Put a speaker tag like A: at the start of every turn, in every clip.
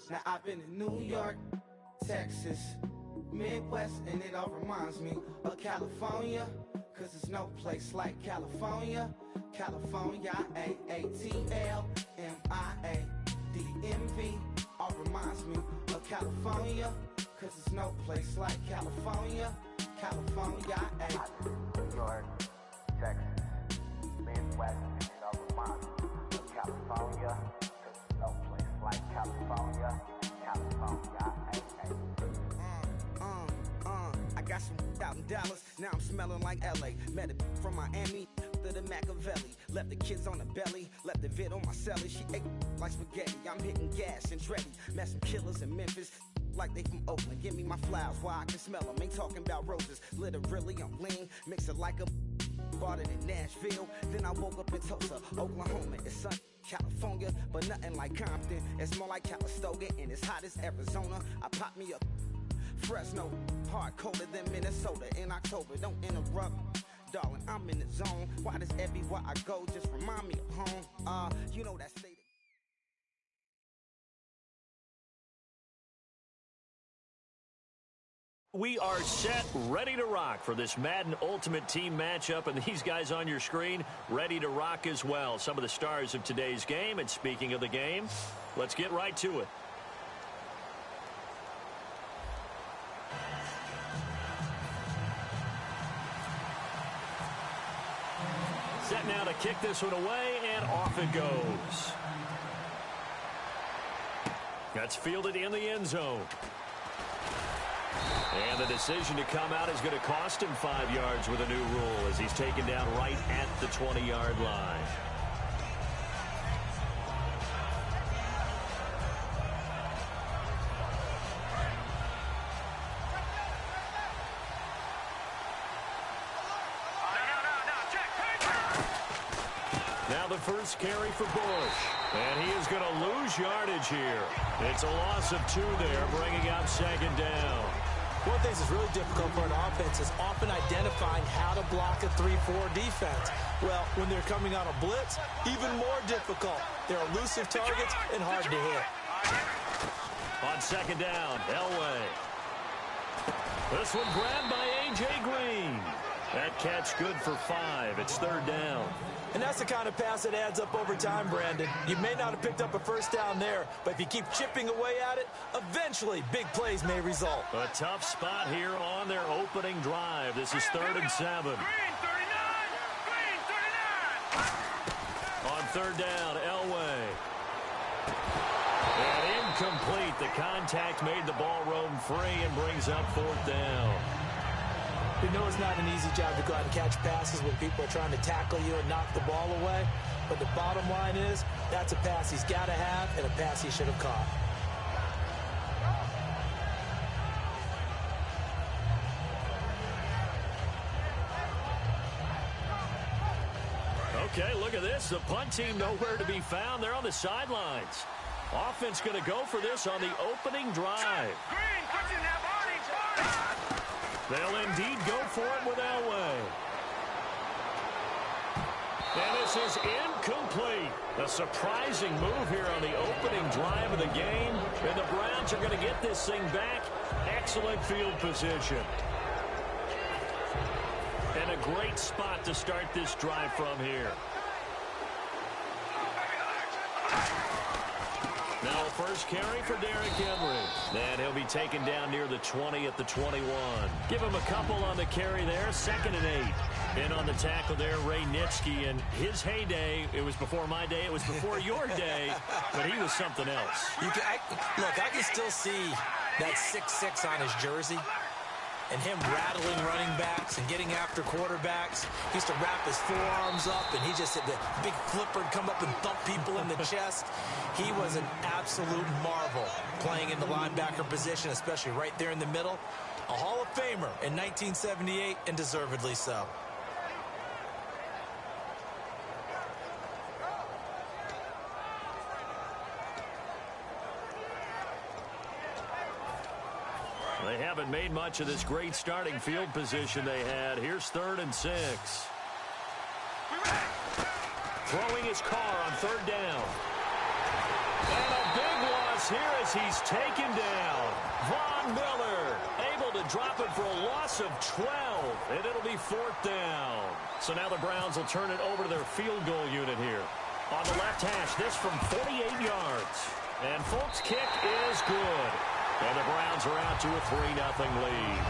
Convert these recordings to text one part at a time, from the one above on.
A: Now I've been in New York, Texas, Midwest, and it all reminds me of California, cause there's no place like California. California, A-A-T-L-M-I-A-D-D-M-V, all reminds me of California, cause there's no place like California. California,
B: New York, Texas, Midwest, and it all reminds me of California, cause there's no place like California. California,
A: I got some out in Dallas, now I'm smelling like LA. Met it from Miami to the Machiavelli. Left the kids on the belly, left the vid on my celly. She ate like spaghetti, I'm hitting gas and Dreddy. Met some killers in Memphis, like they from Oakland. Give me my flowers while I can smell them. Ain't talking about roses, literally I'm lean. Mix it like a bought it in Nashville. Then I woke up in Tulsa, Oklahoma. It's sun, California, but nothing like Compton. It's more like Calistoga and it's hot as Arizona. I pop me up Fresno, hard colder than Minnesota in October. Don't interrupt, darling, I'm in the zone. Why does everywhere I go just remind me of home? You know that state.
C: We are set, ready to rock for this Madden Ultimate Team matchup, and these guys on your screen ready to rock as well. Some of the stars of today's game, and speaking of the game, let's get right to it. Set now to kick this one away, and off it goes. That's fielded in the end zone. And the decision to come out is going to cost him 5 yards with a new rule as he's taken down right at the 20-yard line. Now the first carry for Bush. And he is going to lose yardage here. It's a loss of 2 there, bringing out second down.
D: One of the things that's really difficult for an offense is often identifying how to block a 3-4 defense. Well, when they're coming on a blitz, even more difficult. They're elusive targets and hard to hit.
C: On second down, Elway. This one grabbed by A.J. Green. That catch good for 5. It's third down.
D: And that's the kind of pass that adds up over time, Brandon. You may not have picked up a first down there, but if you keep chipping away at it, eventually big plays may result.
C: A tough spot here on their opening drive. This is 3rd and 7.
E: Green 39! Green 39!
C: On third down, Elway. And incomplete. The contact made the ball roam free and brings up 4th down.
D: We know it's not an easy job to go out and catch passes when people are trying to tackle you and knock the ball away. But the bottom line is, that's a pass he's got to have and a pass he should have caught.
C: Okay, look at this. The punt team nowhere to be found. They're on the sidelines. Offense going to go for this on the opening drive.
E: Green, catching that body!
C: They'll indeed go for it with Elway. And this is incomplete. A surprising move here on the opening drive of the game. And the Browns are going to get this thing back. Excellent field position. And a great spot to start this drive from here. Now first carry for Derrick Henry. And he'll be taken down near the 20 at the 21. Give him a couple on the carry there. 2nd and 8. In on the tackle there, Ray Nitschke. And his heyday, it was before my day, it was before your day, but he was something else.
D: Look, I can still see that 6'6" on his jersey. And him rattling running backs and getting after quarterbacks. He used to wrap his forearms up, and he just had the big flipper come up and thump people in the chest. He was an absolute marvel playing in the linebacker position, especially right there in the middle. A Hall of Famer in 1978, and deservedly so.
C: They haven't made much of this great starting field position they had. Here's 3rd and 6. Throwing his car on 3rd down. And a big loss here as he's taken down. Von Miller able to drop it for a loss of 12, and it'll be 4th down. So now the Browns will turn it over to their field goal unit here. On the left hash, this from 48 yards. And Folk's kick is good. And the Browns are out to a 3-0 lead.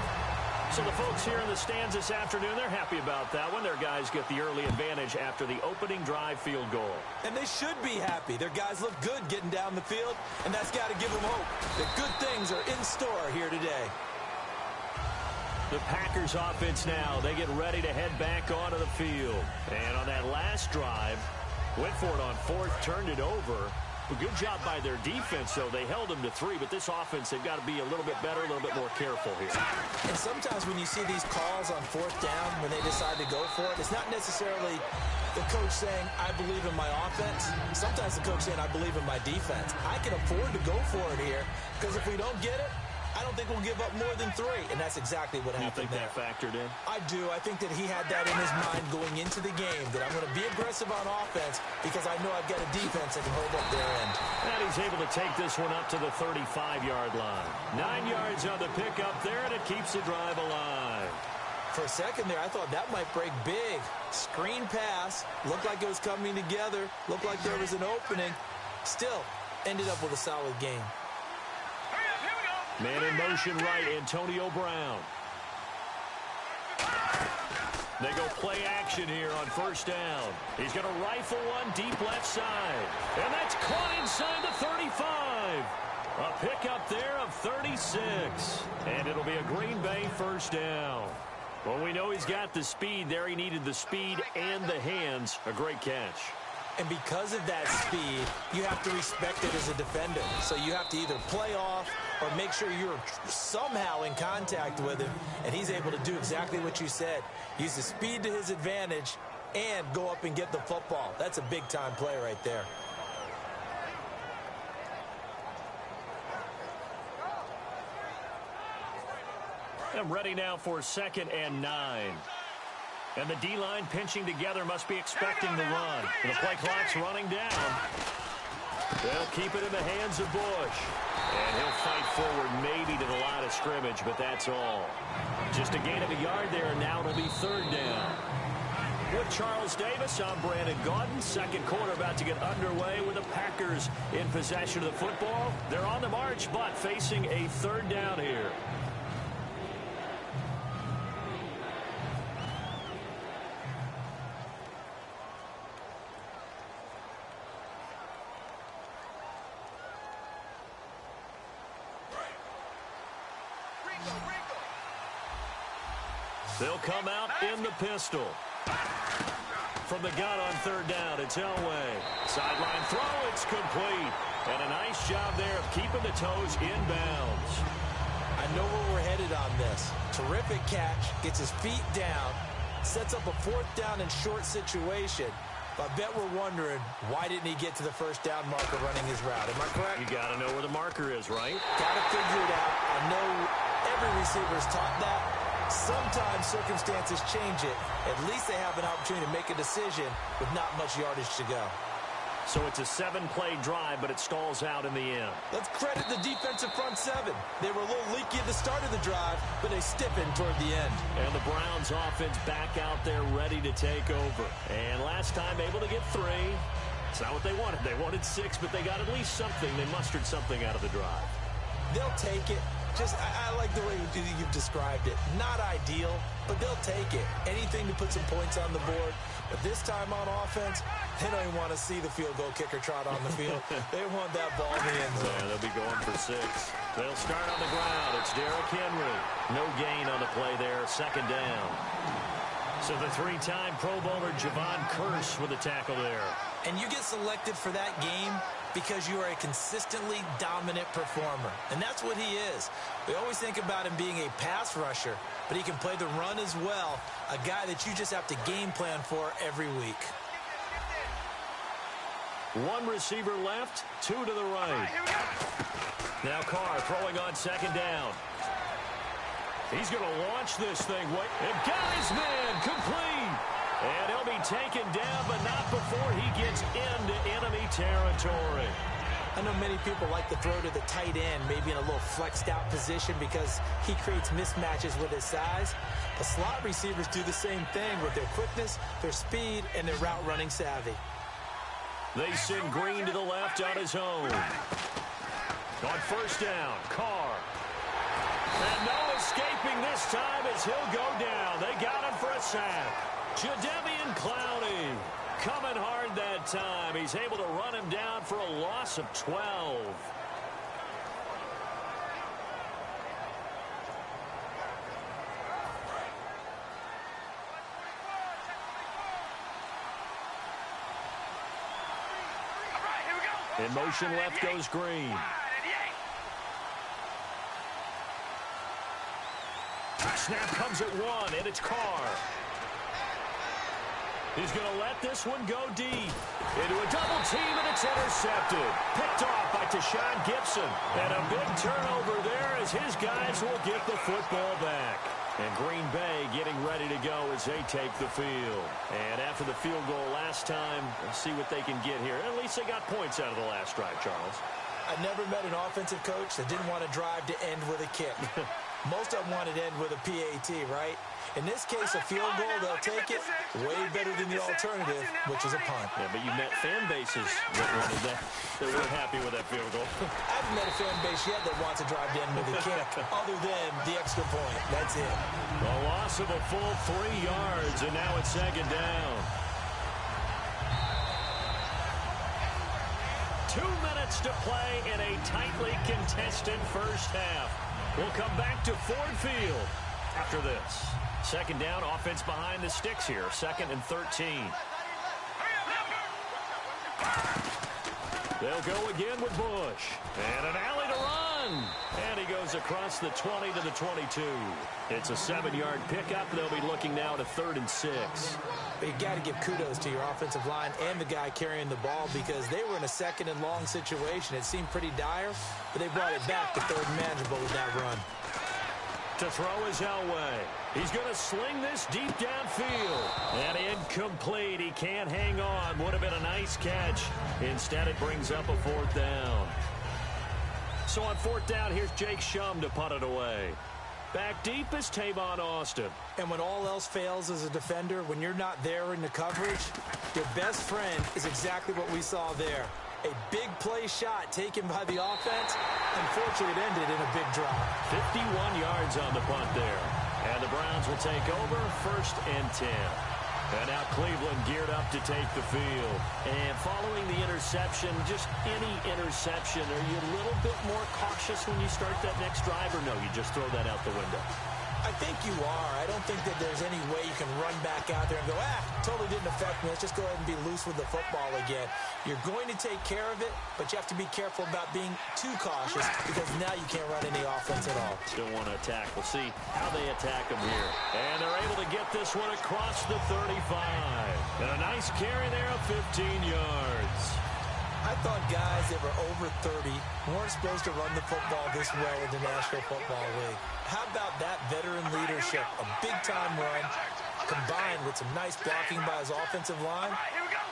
C: So the folks here in the stands this afternoon, they're happy about that one. Their guys get the early advantage after the opening drive field goal.
D: And they should be happy. Their guys look good getting down the field, and that's got to give them hope that good things are in store here today.
C: The Packers offense now, they get ready to head back onto the field. And on that last drive, went for it on 4th, turned it over. A good job by their defense, though. They held them to 3, but this offense, they've got to be a little bit better, a little bit more careful here.
D: And sometimes when you see these calls on 4th down, when they decide to go for it, it's not necessarily the coach saying, I believe in my offense. Sometimes the coach saying, I believe in my defense. I can afford to go for it here, because if we don't get it, I don't think we'll give up more than 3, and that's exactly what happened there.
C: You think that factored in?
D: I do. I think that he had that in his mind going into the game, that I'm going to be aggressive on offense because I know I've got a defense that can hold up their end.
C: And he's able to take this one up to the 35-yard line. 9 yards on the pickup there, and it keeps the drive alive.
D: For a second there, I thought that might break big. Screen pass. Looked like it was coming together. Looked like there was an opening. Still, ended up with a solid game.
C: Man in motion right, Antonio Brown. They go play action here on 1st down. He's going to rifle one deep left side. And that's caught inside the 35. A pickup there of 36. And it'll be a Green Bay 1st down. Well, we know he's got the speed there. He needed the speed and the hands. A great catch.
D: And because of that speed, you have to respect it as a defender. So you have to either play off or make sure you're somehow in contact with him. And he's able to do exactly what you said. Use the speed to his advantage and go up and get the football. That's a big-time play right there.
C: I'm ready now for 2nd and 9. And the D-line pinching together must be expecting the run. And the play clock's running down. They'll keep it in the hands of Bush. And he'll fight forward maybe to the line of scrimmage, but that's all. Just a gain of a yard there, and now it'll be 3rd down. With Charles Davis, I'm Brandon Gaudin. 2nd quarter about to get underway with the Packers in possession of the football. They're on the march, but facing a 3rd down here. They'll come out in the pistol. From the gun on 3rd down, it's Elway. Sideline throw, it's complete. And a nice job there of keeping the toes inbounds.
D: I know where we're headed on this. Terrific catch, gets his feet down, sets up a 4th down and short situation. But I bet we're wondering, why didn't he get to the 1st down marker running his route? Am I correct?
C: You got to know where the marker is, right?
D: Got to figure it out. I know every receiver's taught that. Sometimes circumstances change it. At least they have an opportunity to make a decision with not much yardage to go.
C: So it's a 7-play drive, but it stalls out in the end.
D: Let's credit the defensive front 7. They were a little leaky at the start of the drive, but they stiffened toward the end.
C: And the Browns offense back out there ready to take over. And last time able to get 3. It's not what they wanted. They wanted 6, but they got at least something. They mustered something out of the drive.
D: They'll take it. I like the way you've described it. Not ideal, but they'll take it. Anything to put some points on the board. But this time on offense, they don't even want to see the field goal kicker trot on the field. They want that ball in the end zone.
C: Yeah, they'll be going for 6. They'll start on the ground. It's Derrick Henry. No gain on the play there. 2nd down. So the 3-time Pro Bowler Javon Curse with a tackle there.
D: And you get selected for that game because you are a consistently dominant performer. And that's what he is. We always think about him being a pass rusher, but he can play the run as well. A guy that you just have to game plan for every week.
C: 1 receiver left, 2 to the right. Now Carr throwing on 2nd down. He's going to launch this thing. And got his man complete. And he'll be taken down, but not before he gets into enemy territory.
D: I know many people like to throw to the tight end, maybe in a little flexed out position because he creates mismatches with his size. The slot receivers do the same thing with their quickness, their speed, and their route running savvy.
C: They send Green to the left on his own. On first down, Carr. And no escaping this time as he'll go down. They got him for a sack. Jadeveon Clowney coming hard that time. He's able to run him down for a loss of 12. In motion left goes Green. Snap comes at one, and it's Carr. He's going to let this one go deep. Into a double team, and it's intercepted. Picked off by Tashawn Gibson. And a big turnover there as his guys will get the football back. And Green Bay getting ready to go as they take the field. And after the field goal last time, we'll see what they can get here. At least they got points out of the last drive, Charles.
D: I never met an offensive coach that didn't want to drive to end with a kick. Most of them wanted to end with a PAT, right? In this case, a field goal, they'll take it way better than the alternative, which is a punt.
C: Yeah, but you met fan bases that wanted that. They weren't happy with that field goal.
D: I haven't met a fan base yet that wants to drive to end with a kick, other than the extra point. That's it.
C: A loss of a full 3 yards, and now it's second down. 2 minutes to play in a tightly contested first half. We'll come back to Ford Field after this. Second down, offense behind the sticks here. 2nd and 13. They'll go again with Bush. And an alley to run. And he goes across the 20 to the 22. It's a 7-yard pickup. They'll be looking now to 3rd and 6.
D: But you got to give kudos to your offensive line and the guy carrying the ball because they were in a 2nd and long situation. It seemed pretty dire, but they brought it back to 3rd and manageable with that run.
C: To throw is Elway. He's going to sling this deep downfield. And incomplete. He can't hang on. Would have been a nice catch. Instead, it brings up a 4th down. So on 4th down, here's Jake Shum to punt it away. Back deep is Tavon Austin.
D: And when all else fails as a defender, when you're not there in the coverage, your best friend is exactly what we saw there. A big play shot taken by the offense. Unfortunately, it ended in a big drop.
C: 51 yards on the punt there. And the Browns will take over 1st and 10. And now Cleveland geared up to take the field. And following the interception, just any interception, are you a little bit more cautious when you start that next drive, or no, you just throw that out the window?
D: I think you are. I don't think that there's any way you can run back out there and go, totally didn't affect me. Let's just go ahead and be loose with the football again. You're going to take care of it, but you have to be careful about being too cautious because now you can't run any offense at all.
C: Still want to attack. We'll see how they attack them here. And they're able to get this one across the 35. And a nice carry there of 15 yards.
D: I thought guys that were over 30 weren't supposed to run the football this well in the National Football League. How about that veteran leadership? A big-time run combined with some nice blocking by his offensive line,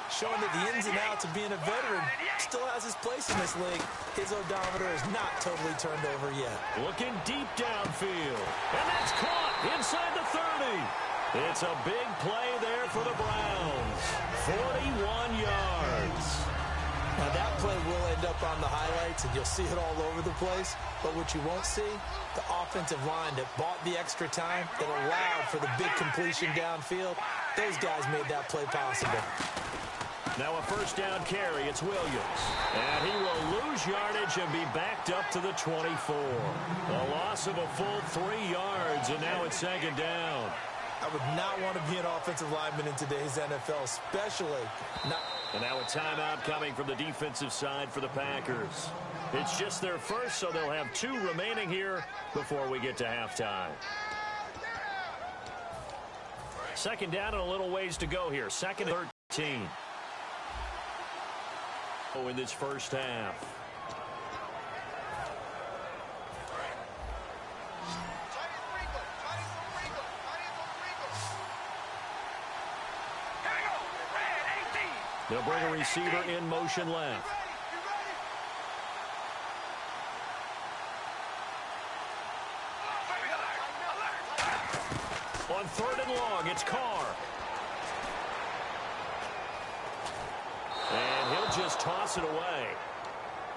D: showing that the ins and outs of being a veteran still has his place in this league. His odometer is not totally turned over yet.
C: Looking deep downfield. And that's caught inside the 30. It's a big play there for the Browns. 41 yards.
D: Now, that play will end up on the highlights, and you'll see it all over the place. But what you won't see, the offensive line that bought the extra time, that allowed for the big completion downfield, those guys made that play possible.
C: Now a 1st down carry. It's Williams. And he will lose yardage and be backed up to the 24. A loss of a full 3 yards, and now it's 2nd down.
D: I would not want to be an offensive lineman in today's NFL, especially not.
C: And now a timeout coming from the defensive side for the Packers. It's just their first, so they'll have 2 remaining here before we get to halftime. 2nd down and a little ways to go here. 2nd and 13. In this first half. They'll bring a receiver in motion left. third and long. It's Carr. And he'll just toss it away.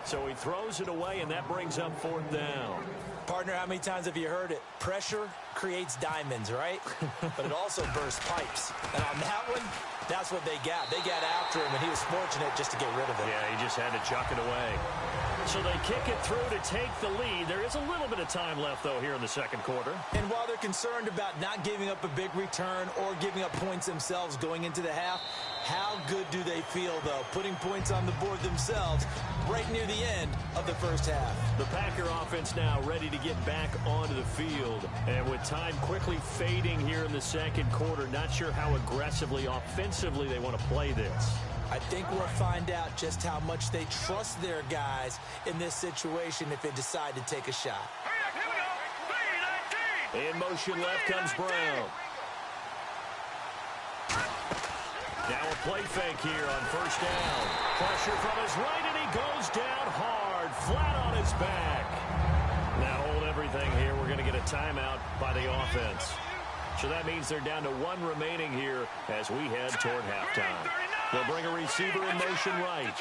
C: So he throws it away, and that brings up fourth down.
D: Partner, how many times have you heard it? Pressure creates diamonds, right? But it also bursts pipes. And on that one, that's what they got. They got after him, and he was fortunate just to get rid of it.
C: Yeah, he just had to chuck it away. So they kick it through to take the lead. There is a little bit of time left, though, here in the second quarter.
D: And while they're concerned about not giving up a big return or giving up points themselves going into the half, how good do they feel, though, putting points on the board themselves right near the end of the first half?
C: The Packer offense now ready to get back onto the field. And with time quickly fading here in the second quarter, not sure how aggressively, offensively they want to play this.
D: I think we'll find out just how much they trust their guys in this situation if they decide to take a shot.
C: In motion left comes Brown. Now a play fake here on first down. Pressure from his right, and he goes down hard, flat on his back. Now hold everything here. We're going to get a timeout by the offense. So that means they're down to one remaining here as we head toward halftime. They'll bring a receiver in motion right.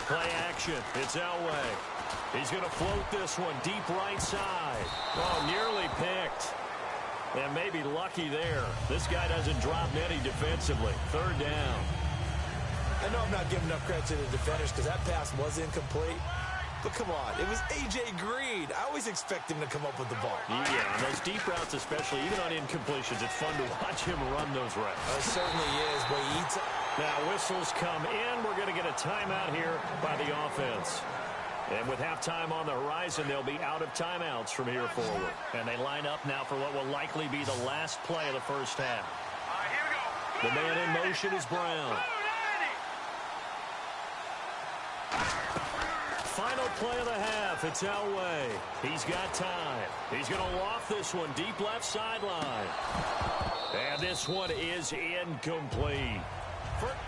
C: Play action. It's Elway. He's going to float this one deep right side. Oh, nearly picked. And maybe lucky there. This guy doesn't drop many defensively. Third down.
D: I know I'm not giving enough credit to the defenders because that pass was incomplete. But come on, it was A.J. Green. I always expect him to come up with the ball.
C: Yeah, and those deep routes especially, even on incompletions, it's fun to watch him run those routes.
D: It certainly is, but he eats it.
C: Now whistles come in. We're going to get a timeout here by the offense. And with halftime on the horizon, they'll be out of timeouts from here forward. And they line up now for what will likely be the last play of the first half. The man in motion is Brown. Final play of the half. It's Elway. He's got time. He's going to loft this one deep left sideline. And this one is incomplete.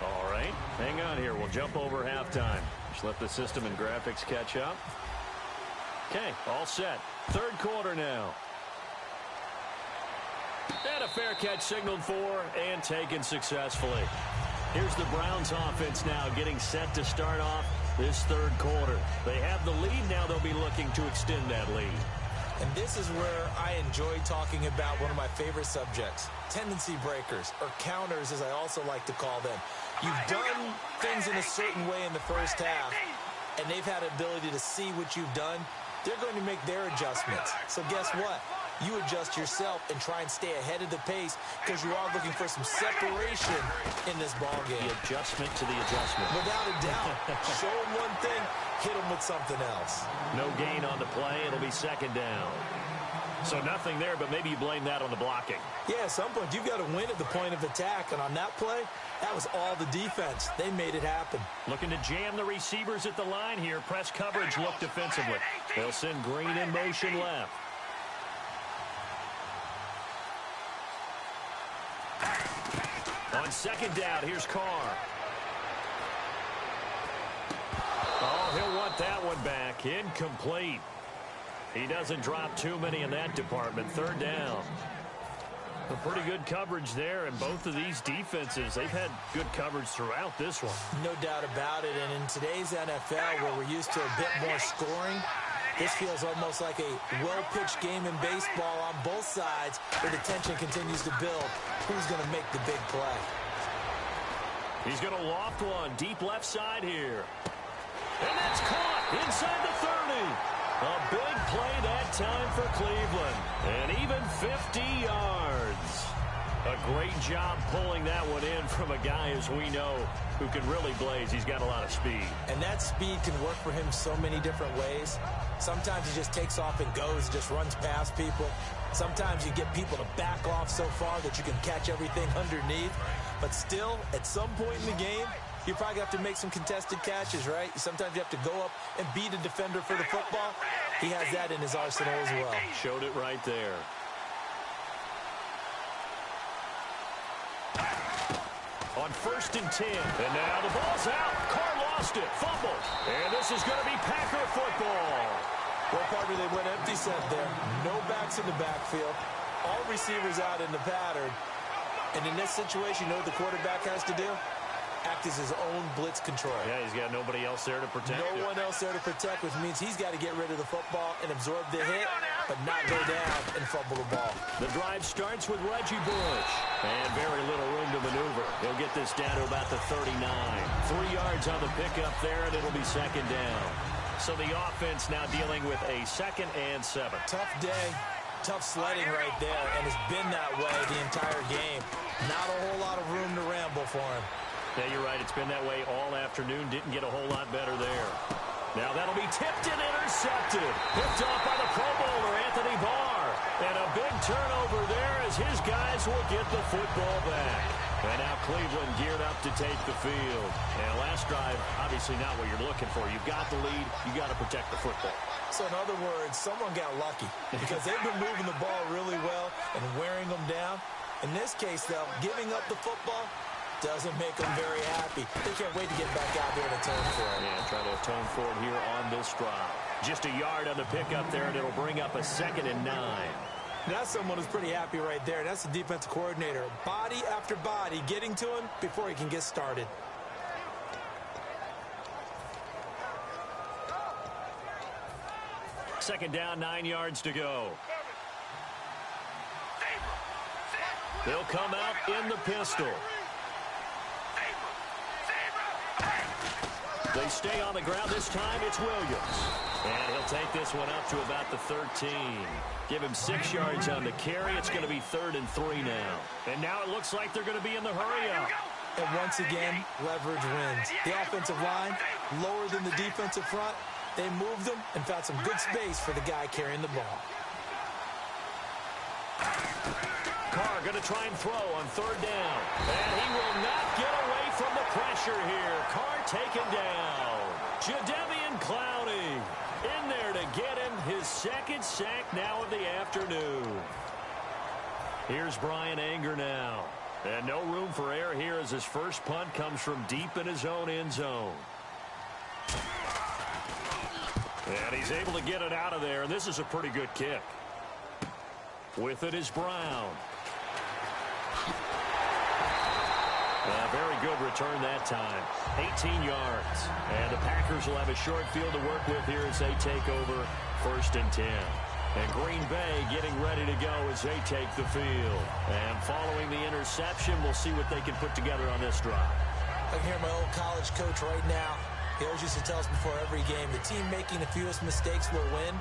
C: All right, hang on here. We'll jump over halftime. Just let the system and graphics catch up. Okay, all set. Third quarter now. And a fair catch signaled for and taken successfully. Here's the Browns offense now getting set to start off this third quarter. They have the lead now. They'll be looking to extend that lead.
D: And this is where I enjoy talking about one of my favorite subjects, tendency breakers, or counters as I also like to call them. You've done things in a certain way in the first half, and they've had an ability to see what you've done. They're going to make their adjustments. So guess what? You adjust yourself and try and stay ahead of the pace because you are looking for some separation in this ballgame.
C: The adjustment to the adjustment.
D: Without a doubt. Show them one thing, hit them with something else.
C: No gain on the play. It'll be second down. So nothing there, but maybe you blame that on the blocking.
D: Yeah, at some point you've got to win at the point of attack, and on that play, that was all the defense. They made it happen.
C: Looking to jam the receivers at the line here. Press coverage look defensively. They'll send Green in motion left. On second down, here's Carr. Oh, he'll want that one back. Incomplete. He doesn't drop too many in that department. Third down. A pretty good coverage there, and both of these defenses, they've had good coverage throughout this one.
D: No doubt about it, and in today's NFL, where we're used to a bit more scoring, this feels almost like a well-pitched game in baseball on both sides where the tension continues to build. Who's going to make the big play?
C: He's going to loft one deep left side here. And that's caught inside the 30. A big play that time for Cleveland. And even 50 yards. A great job pulling that one in from a guy, as we know, who can really blaze. He's got a lot of speed.
D: And that speed can work for him so many different ways. Sometimes he just takes off and goes, just runs past people. Sometimes you get people to back off so far that you can catch everything underneath. But still, at some point in the game, you probably have to make some contested catches, right? Sometimes you have to go up and beat a defender for the football. He has that in his arsenal as well.
C: Showed it right there. On 1st and 10. And now the ball's out. Carr lost it. Fumble. And this is going to be Packer football.
D: Well, partner, they went empty set there. No backs in the backfield. All receivers out in the pattern. And in this situation, you know what the quarterback has to do? Act as his own blitz control.
C: Yeah, he's got nobody else there to protect him.
D: No one else there to protect, which means he's got to get rid of the football and absorb the hit, but not go down and fumble the ball.
C: The drive starts with Reggie Bush. And very little room to maneuver. He'll get this down to about the 39. 3 yards on the pickup there, and it'll be second down. So the offense now dealing with a 2nd and 7.
D: Tough day, tough sledding right there, and it's been that way the entire game. Not a whole lot of room to ramble for him.
C: Yeah, you're right. It's been that way all afternoon. Didn't get a whole lot better there. Now that'll be tipped and intercepted. Picked off by the Pro Bowler, Anthony Barr. And a big turnover there as his guys will get the football back. And now Cleveland geared up to take the field. And last drive, obviously not what you're looking for. You've got the lead. You've got to protect the football.
D: So in other words, someone got lucky because they've been moving the ball really well and wearing them down. In this case, though, giving up the football doesn't make them very happy. They can't wait to get back out there and atone for it.
C: Yeah, try to atone for it here on this drive. Just a yard on the pickup there, and it'll bring up a 2nd and 9.
D: That's someone who's pretty happy right there. That's the defensive coordinator. Body after body getting to him before he can get started.
C: Second down, 9 yards to go. They'll come out in the pistol. They stay on the ground. This time it's Williams. And he'll take this one up to about the 13. Give him 6 yards on the carry. It's going to be 3rd and 3 now. And now it looks like they're going to be in the hurry up.
D: And once again, leverage wins. The offensive line, lower than the defensive front. They moved them and found some good space for the guy carrying the ball.
C: Carr going to try and throw on 3rd down. And he will not get away from the pressure here. Carr taken down. Jadeveon Clowney in there to get him his 2nd sack now of the afternoon. Here's Brian Anger now. And no room for error here as his first punt comes from deep in his own end zone. And he's able to get it out of there, and this is a pretty good kick. With it is Brown. A very good return that time. 18 yards. And the Packers will have a short field to work with here as they take over 1st and 10. And Green Bay getting ready to go as they take the field. And following the interception, we'll see what they can put together on this drive.
D: I can hear my old college coach right now. He always used to tell us before every game, the team making the fewest mistakes will win.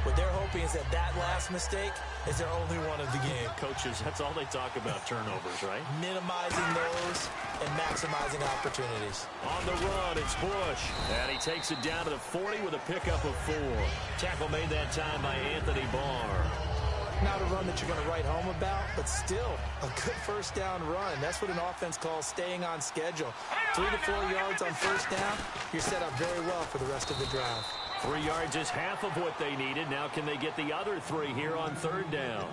D: What they're hoping is that that last mistake is their only one of the game.
C: Coaches, that's all they talk about, turnovers, right?
D: Minimizing those and maximizing opportunities.
C: On the run, it's Bush. And he takes it down to the 40 with a pickup of 4. Tackle made that time by Anthony Barr.
D: Not a run that you're going to write home about, but still a good first down run. That's what an offense calls staying on schedule. 3 to 4 yards on first down, you're set up very well for the rest of the drive.
C: 3 yards is half of what they needed. Now can they get the other 3 here on 3rd down?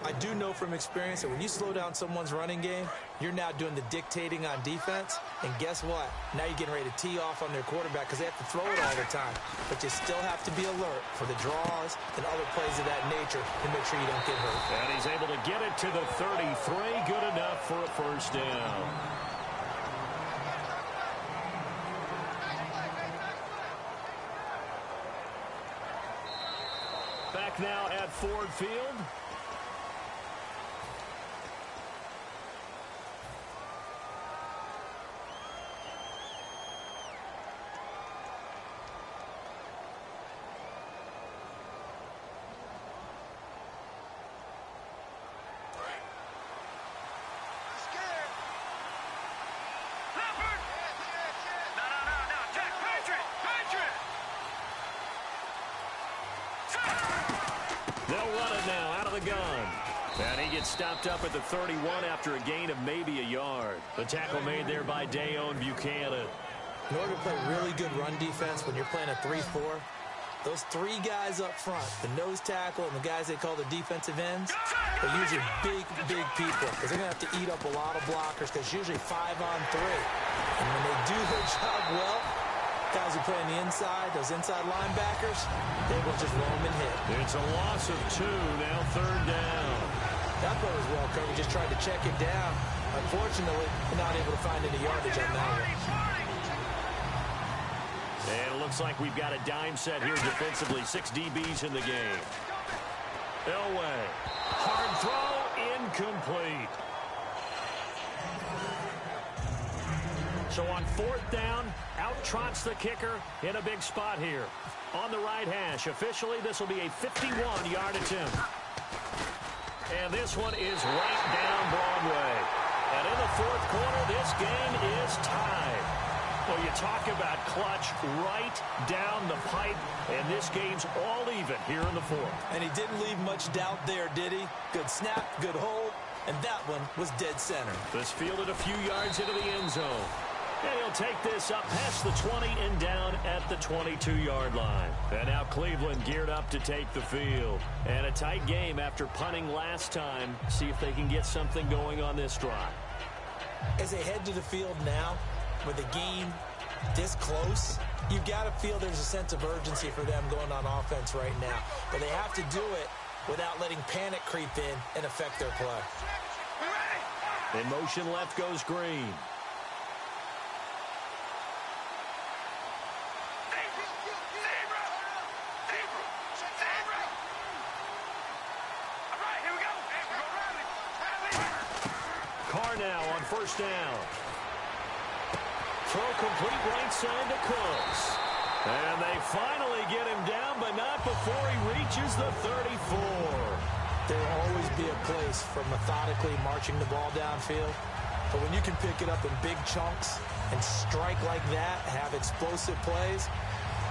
D: I do know from experience that when you slow down someone's running game, you're now doing the dictating on defense. And guess what? Now you're getting ready to tee off on their quarterback because they have to throw it all the time. But you still have to be alert for the draws and other plays of that nature to make sure you don't get hurt.
C: And he's able to get it to the 33. Good enough for a first down. Back now at Ford Field. They'll run it now out of the gun. And he gets stopped up at the 31 after a gain of maybe a yard. The tackle made there by Dayon Buchanan.
D: In order to play really good run defense when you're playing a 3-4, those 3 guys up front, the nose tackle and the guys they call the defensive ends, are usually big people because they're going to have to eat up a lot of blockers because usually 5 on 3. And when they do their job well, Guys who play on the inside, those inside linebackers, they will just roam and hit.
C: It's a loss of 2, now 3rd down.
D: That play was well covered, just tried to check it down. Unfortunately, not able to find any yardage on that one.
C: And it looks like we've got a dime set here defensively. 6 DBs in the game. Elway. Hard throw, incomplete. So on 4th down, out trots the kicker in a big spot here. On the right hash, officially this will be a 51-yard attempt. And this one is right down Broadway. And in the 4th quarter, this game is tied. Well, you talk about clutch right down the pipe, and this game's all even here in the 4th.
D: And he didn't leave much doubt there, did he? Good snap, good hold, and that one was dead center.
C: This fielded a few yards into the end zone. And he'll take this up past the 20 and down at the 22-yard line. And now Cleveland geared up to take the field. And a tight game after punting last time. See if they can get something going on this drive.
D: As they head to the field now, with the game this close, you've got to feel there's a sense of urgency for them going on offense right now. But they have to do it without letting panic creep in and affect their play.
C: In motion left goes Green. Carr now on 1st down. Throw complete right side to Cooks. And they finally get him down, but not before he reaches the 34.
D: There will always be a place for methodically marching the ball downfield. But when you can pick it up in big chunks and strike like that, have explosive plays,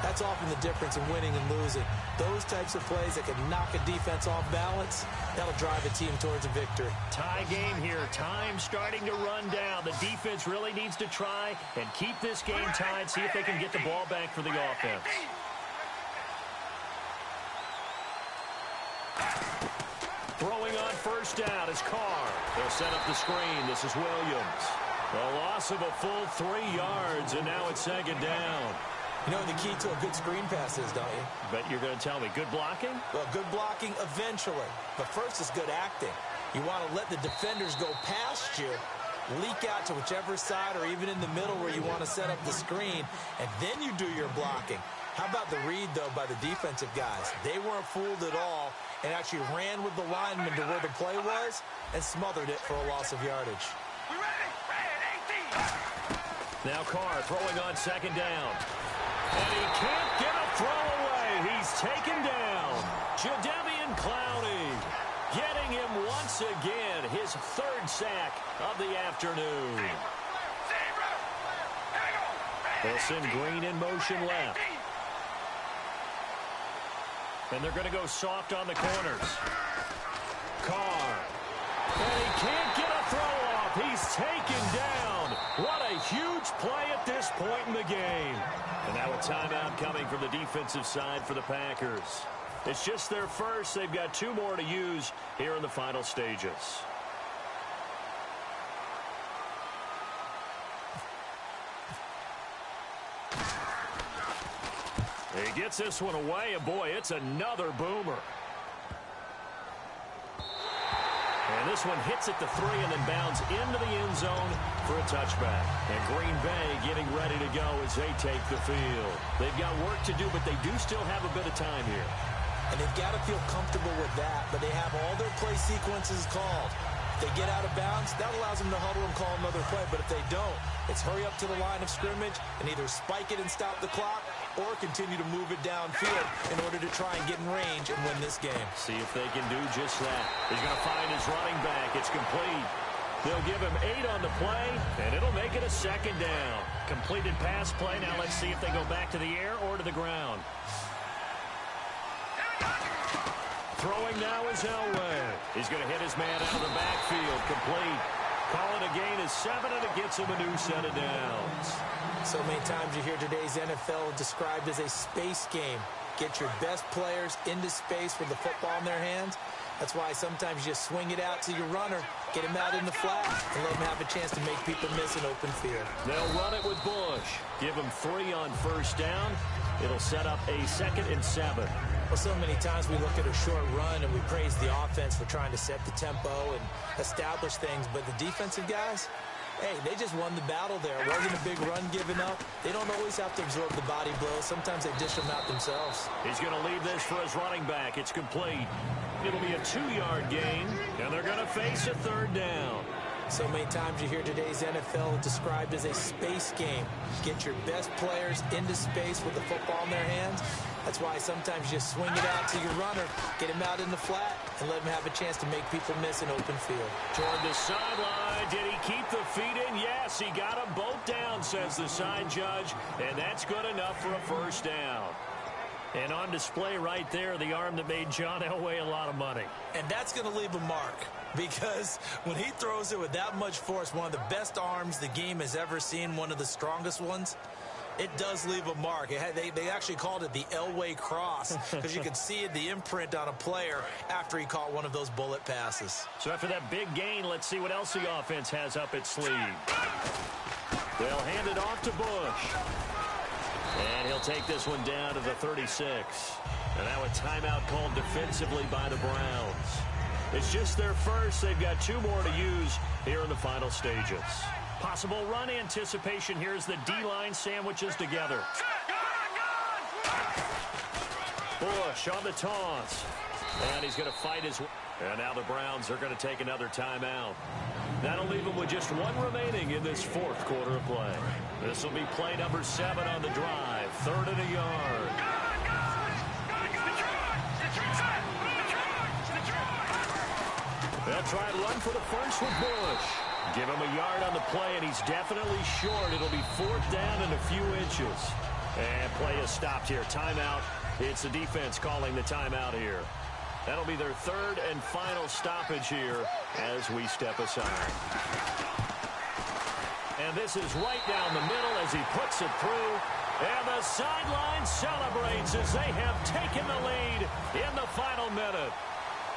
D: that's often the difference in winning and losing. Those types of plays that can knock a defense off balance, that'll drive a team towards a victory.
C: Tie game here. Time starting to run down. The defense really needs to try and keep this game tied, see if they can get the ball back for the offense. Throwing on 1st down is Carr. They'll set up the screen. This is Williams. A loss of a full 3 yards, and now it's 2nd down.
D: You know what the key to a good screen pass is, don't you?
C: Bet you're going to tell me. Good blocking?
D: Well, good blocking eventually. But first is good acting. You want to let the defenders go past you, leak out to whichever side or even in the middle where you want to set up the screen, and then you do your blocking. How about the read, though, by the defensive guys? They weren't fooled at all and actually ran with the lineman to where the play was and smothered it for a loss of yardage.
C: Now Carr throwing on 2nd down. And he can't get a throw away. He's taken down. Jadeveon Clowney getting him once again. His 3rd sack of the afternoon. They'll send Green in motion left. And they're going to go soft on the corners. Carr. And he can't get a throw off. He's taken down. What a huge play at this point in the game. And now a timeout coming from the defensive side for the Packers. It's just their first. They've got 2 more to use here in the final stages. He gets this one away, and boy, it's another boomer. And this one hits at the 3 and then bounds into the end zone for a touchback. And Green Bay getting ready to go as they take the field. They've got work to do, but they do still have a bit of time here.
D: And they've got to feel comfortable with that, but they have all their play sequences called. If they get out of bounds, that allows them to huddle and call another play. But if they don't, it's hurry up to the line of scrimmage and either spike it and stop the clock or continue to move it downfield in order to try and get in range and win this game.
C: See if they can do just that. He's going to find his running back. It's complete. They'll give him 8 on the play, and it'll make it a 2nd down. Completed pass play. Now let's see if they go back to the air or to the ground. Throwing now is Elway. He's going to hit his man out of the backfield. Complete. Call it a gain of 7, and it gets him a new set of downs.
D: So many times you hear today's NFL described as a space game. Get your best players into space with the football in their hands. That's why sometimes you just swing it out to your runner, get him out in the flat, and let him have a chance to make people miss an open field.
C: They'll run it with Bush. Give him 3 on first down. It'll set up a 2nd and 7.
D: Well, so many times we look at a short run and we praise the offense for trying to set the tempo and establish things, but the defensive guys, hey, they just won the battle there. It wasn't a big run given up. They don't always have to absorb the body blows. Sometimes they dish them out themselves.
C: He's going to leave this for his running back. It's complete. It'll be a 2-yard gain, and they're going to face a 3rd down.
D: So many times you hear today's NFL described as a space game. Get your best players into space with the football in their hands. That's why sometimes you just swing it out to your runner, get him out in the flat, and let him have a chance to make people miss an open field.
C: Toward the sideline. Did he keep the feet in? Yes, he got them both down, says the side judge, and that's good enough for a 1st down. And on display right there, the arm that made John Elway a lot of money.
D: And that's going to leave a mark, because when he throws it with that much force, one of the best arms the game has ever seen, one of the strongest ones, it does leave a mark. They actually called it the Elway cross because you could see the imprint on a player after he caught one of those bullet passes.
C: So after that big gain, let's see what else the offense has up its sleeve. They'll hand it off to Bush. And he'll take this one down to the 36. And now a timeout called defensively by the Browns. It's just their first. They've got 2 more to use here in the final stages. Possible run anticipation. Here's the D-line sandwiches together. Bush on the toss. And he's going to fight his way. And now the Browns are going to take another timeout. That'll leave them with just 1 remaining in this 4th quarter of play. This will be play number 7 on the drive. 3rd and a yard. They'll try and run for the first with Bush. Give him a yard on the play, and he's definitely short. It'll be 4th down and a few inches. And play is stopped here. Timeout. It's the defense calling the timeout here. That'll be their 3rd and final stoppage here as we step aside. And this is right down the middle as he puts it through. And the sideline celebrates as they have taken the lead in the final minute.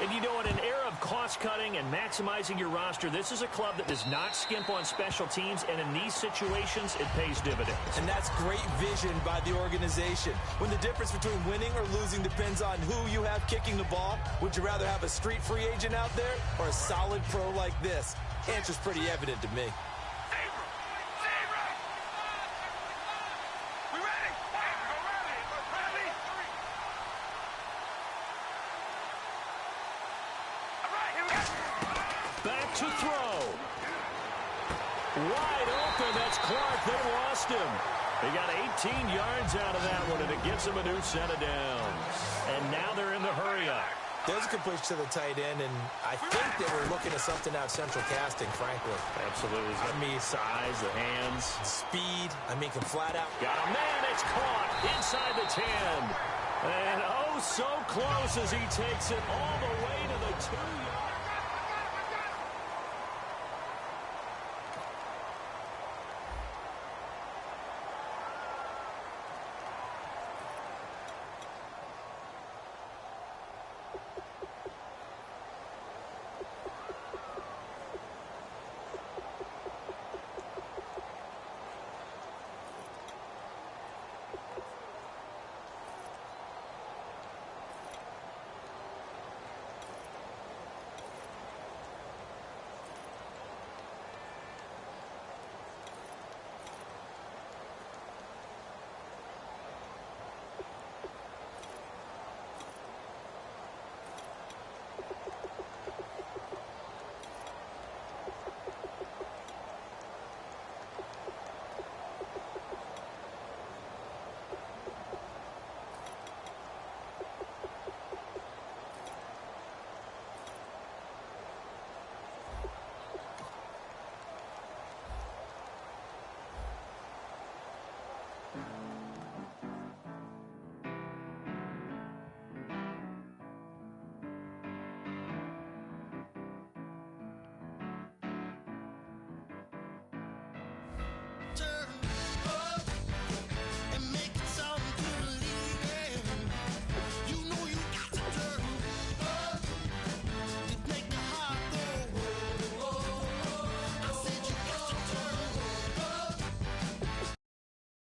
C: And you know, in an era of cost-cutting and maximizing your roster, this is a club that does not skimp on special teams, and in these situations, it pays dividends.
D: And that's great vision by the organization. When the difference between winning or losing depends on who you have kicking the ball, would you rather have a street free agent out there or a solid pro like this? Answer's pretty evident to me.
C: Back to throw. Wide open. That's Clark. They lost him. They got 18 yards out of that one, and it gets them a new set of downs. And now they're in the hurry-up.
D: There's a good push to the tight end, and I think they were looking at something out of central casting, frankly.
C: Absolutely. I mean, size, the hands.
D: Speed. I mean, can flat out.
C: Got a man. It's caught inside the 10. And oh, so close as he takes it all the way to the 2-yard.